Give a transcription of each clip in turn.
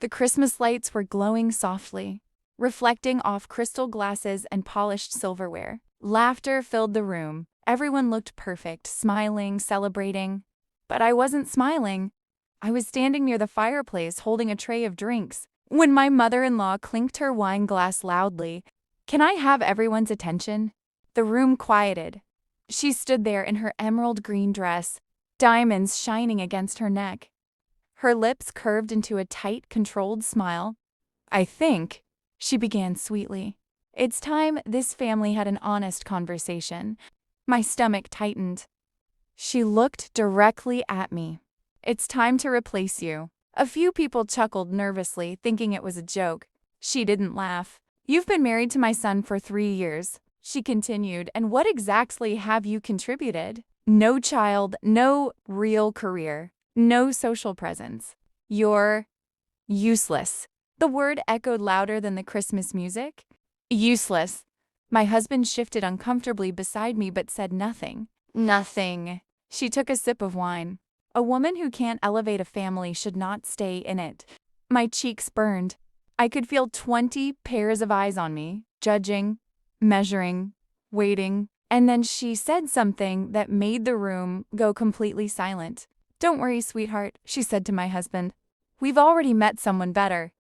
The Christmas lights were glowing softly, reflecting off crystal glasses and polished silverware. Laughter filled the room. Everyone looked perfect, smiling, celebrating. But I wasn't smiling. I was standing near the fireplace holding a tray of drinks when my mother-in-law clinked her wine glass loudly. "Can I have everyone's attention?" The room quieted. She stood there in her emerald green dress, diamonds shining against her neck. Her lips curved into a tight, controlled smile. "I think," she began sweetly, "it's time this family had an honest conversation." My stomach tightened. She looked directly at me. "It's time to replace you." A few people chuckled nervously, thinking it was a joke. She didn't laugh. "You've been married to my son for 3 years," she continued, "and what exactly have you contributed? No child, no real career, no social presence. You're useless." The word echoed louder than the Christmas music. Useless. My husband shifted uncomfortably beside me but said nothing. Nothing. She took a sip of wine. "A woman who can't elevate a family should not stay in it." My cheeks burned. I could feel 20 pairs of eyes on me, judging, measuring, waiting. And then she said something that made the room go completely silent. "Don't worry, sweetheart," she said to my husband. "We've already met someone better."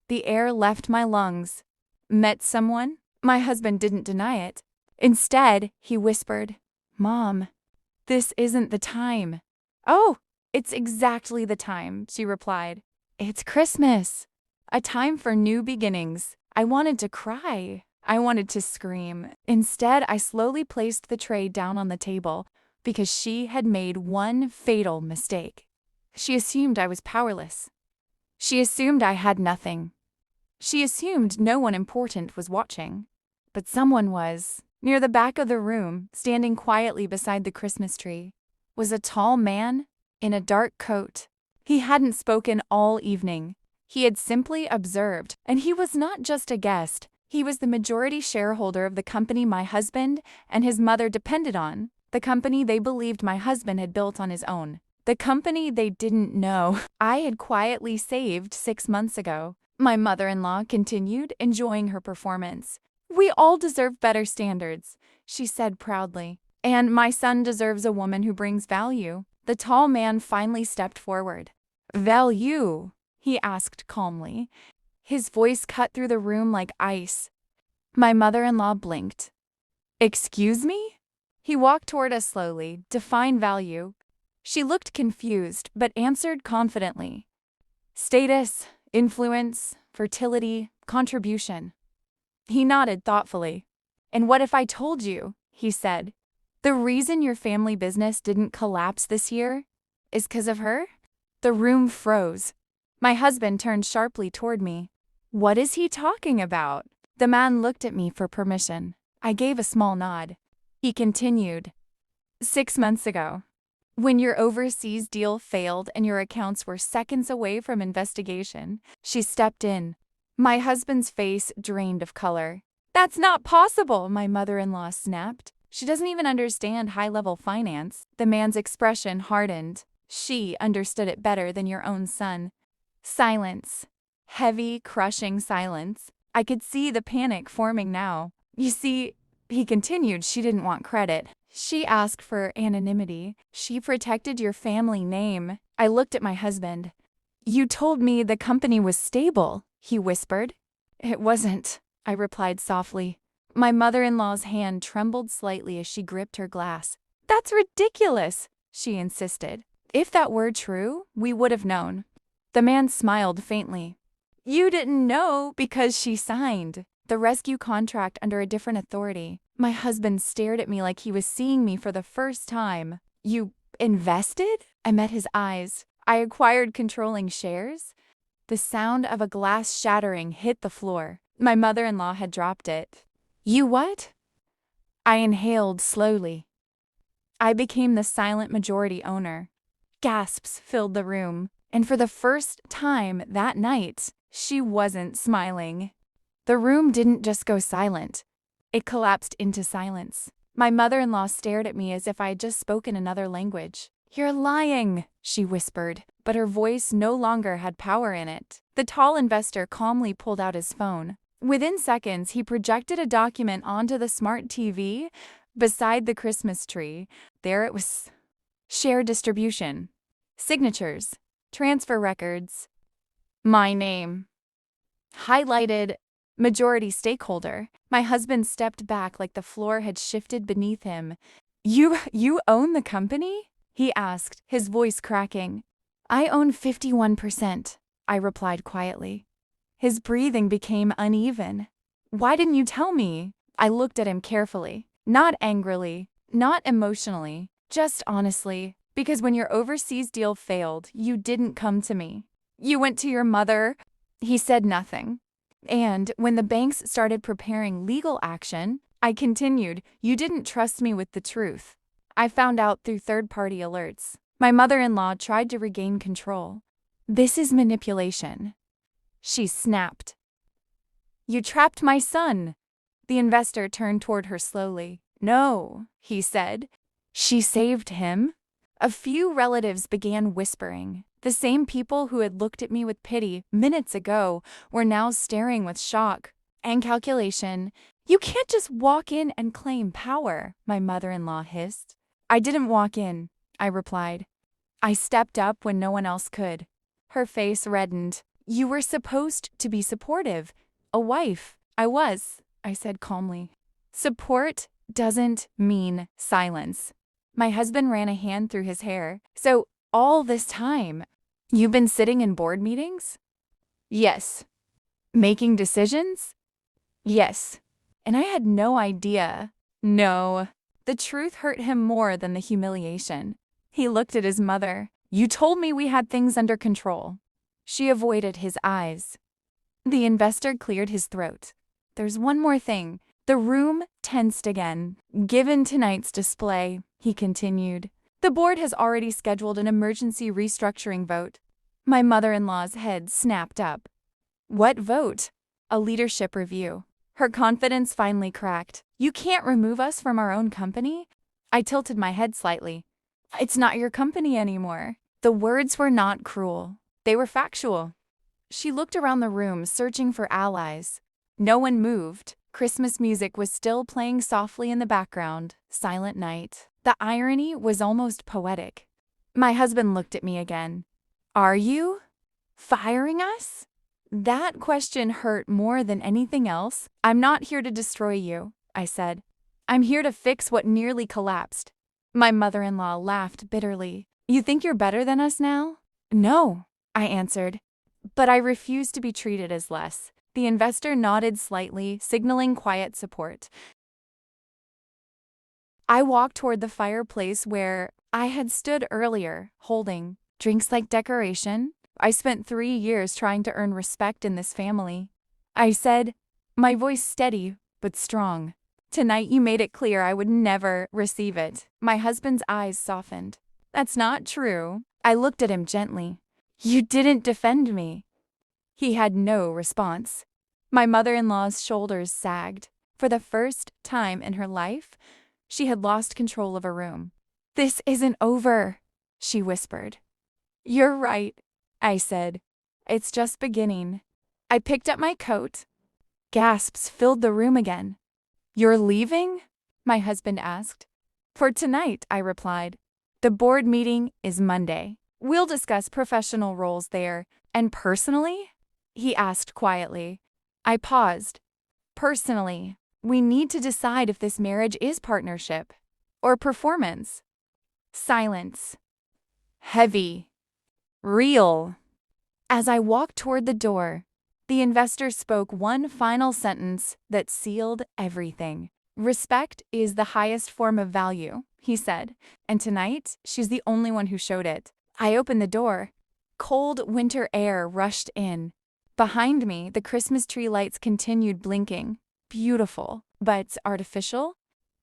The air left my lungs. Met someone? My husband didn't deny it. Instead, he whispered, "Mom, this isn't the time." "Oh, it's exactly the time," she replied. "It's Christmas. A time for new beginnings." I wanted to cry. I wanted to scream. Instead, I slowly placed the tray down on the table because she had made one fatal mistake. She assumed I was powerless. She assumed I had nothing. She assumed no one important was watching. But someone was. Near the back of the room, standing quietly beside the Christmas tree, was a tall man in a dark coat. He hadn't spoken all evening. He had simply observed, and he was not just a guest. He was the majority shareholder of the company my husband and his mother depended on, the company they believed my husband had built on his own, the company they didn't know I had quietly saved 6 months ago. My mother-in-law continued, enjoying her performance. "We all deserve better standards," she said proudly. "And my son deserves a woman who brings value." The tall man finally stepped forward. "Value?" he asked calmly. His voice cut through the room like ice. My mother-in-law blinked. "Excuse me?" He walked toward us slowly. "Define value." She looked confused, but answered confidently. "Status, influence, fertility, contribution." He nodded thoughtfully. "And what if I told you," he said, "the reason your family business didn't collapse this year is 'cause of her?" The room froze. My husband turned sharply toward me. "What is he talking about?" The man looked at me for permission. I gave a small nod. He continued, "6 months ago, when your overseas deal failed and your accounts were seconds away from investigation, she stepped in." My husband's face drained of color. "That's not possible," my mother-in-law snapped. "She doesn't even understand high-level finance." The man's expression hardened. "She understood it better than your own son." Silence. Heavy, crushing silence. I could see the panic forming now. "You see," he continued, "she didn't want credit. She asked for anonymity. She protected your family name." I looked at my husband. "You told me the company was stable," he whispered. "It wasn't," I replied softly. My mother-in-law's hand trembled slightly as she gripped her glass. "That's ridiculous," she insisted. "If that were true, we would have known." The man smiled faintly. "You didn't know because she signed the rescue contract under a different authority." My husband stared at me like he was seeing me for the first time. "You invested?" I met his eyes. "I acquired controlling shares?" The sound of a glass shattering hit the floor. My mother-in-law had dropped it. "You what?" I inhaled slowly. "I became the silent majority owner." Gasps filled the room, and for the first time that night, she wasn't smiling. The room didn't just go silent. It collapsed into silence. My mother-in-law stared at me as if I had just spoken another language. "You're lying," she whispered, but her voice no longer had power in it. The tall investor calmly pulled out his phone. Within seconds, he projected a document onto the smart TV beside the Christmas tree. There it was. Share distribution. Signatures. Transfer records. My name. Highlighted. Majority stakeholder. My husband stepped back like the floor had shifted beneath him. You own the company?" he asked, his voice cracking. "I own 51%, I replied quietly. His breathing became uneven. "Why didn't you tell me?" I looked at him carefully, not angrily, not emotionally, just honestly, because when your overseas deal failed, you didn't come to me. "You went to your mother." He said nothing. "And when the banks started preparing legal action," I continued, "you didn't trust me with the truth. I found out through third-party alerts. My mother-in-law tried to regain control. This is manipulation." She snapped. "You trapped my son." The investor turned toward her slowly. "No," he said. "She saved him." A few relatives began whispering. The same people who had looked at me with pity minutes ago were now staring with shock and calculation. "You can't just walk in and claim power," my mother-in-law hissed. "I didn't walk in," I replied. "I stepped up when no one else could." Her face reddened. "You were supposed to be supportive. A wife." "I was," I said calmly. "Support doesn't mean silence." My husband ran a hand through his hair. "So all this time, you've been sitting in board meetings?" "Yes." "Making decisions?" "Yes." And I had no idea. No. The truth hurt him more than the humiliation. He looked at his mother. "You told me we had things under control." She avoided his eyes. The investor cleared his throat. "There's one more thing." The room tensed again. "Given tonight's display," he continued, "the board has already scheduled an emergency restructuring vote." My mother-in-law's head snapped up. "What vote?" "A leadership review." Her confidence finally cracked. "You can't remove us from our own company?" I tilted my head slightly. "It's not your company anymore." The words were not cruel. They were factual. She looked around the room, searching for allies. No one moved. Christmas music was still playing softly in the background. Silent night. The irony was almost poetic. My husband looked at me again. "Are you firing us?" That question hurt more than anything else. "I'm not here to destroy you," I said. "I'm here to fix what nearly collapsed." My mother-in-law laughed bitterly. "You think you're better than us now?" "No," I answered. "But I refuse to be treated as less." The investor nodded slightly, signaling quiet support. I walked toward the fireplace where I had stood earlier, holding drinks like decoration. I spent 3 years trying to earn respect in this family. I said, my voice steady but strong, "Tonight you made it clear I would never receive it." My husband's eyes softened. "That's not true." I looked at him gently. "You didn't defend me." He had no response. My mother-in-law's shoulders sagged. For the first time in her life, she had lost control of a room. "This isn't over," she whispered. "You're right," I said. "It's just beginning." I picked up my coat. Gasps filled the room again. "You're leaving?" my husband asked. "For tonight," I replied. "The board meeting is Monday. We'll discuss professional roles there." "And personally?" he asked quietly. I paused. "Personally, we need to decide if this marriage is partnership or performance." Silence. Heavy. Real. As I walked toward the door, the investor spoke one final sentence that sealed everything. "Respect is the highest form of value," he said, "and tonight she's the only one who showed it." I opened the door. Cold winter air rushed in. Behind me, the Christmas tree lights continued blinking. Beautiful, but artificial.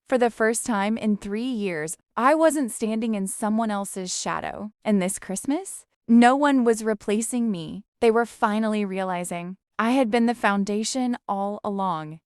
For the first time in 3 years, I wasn't standing in someone else's shadow. And this Christmas, no one was replacing me. They were finally realizing I had been the foundation all along.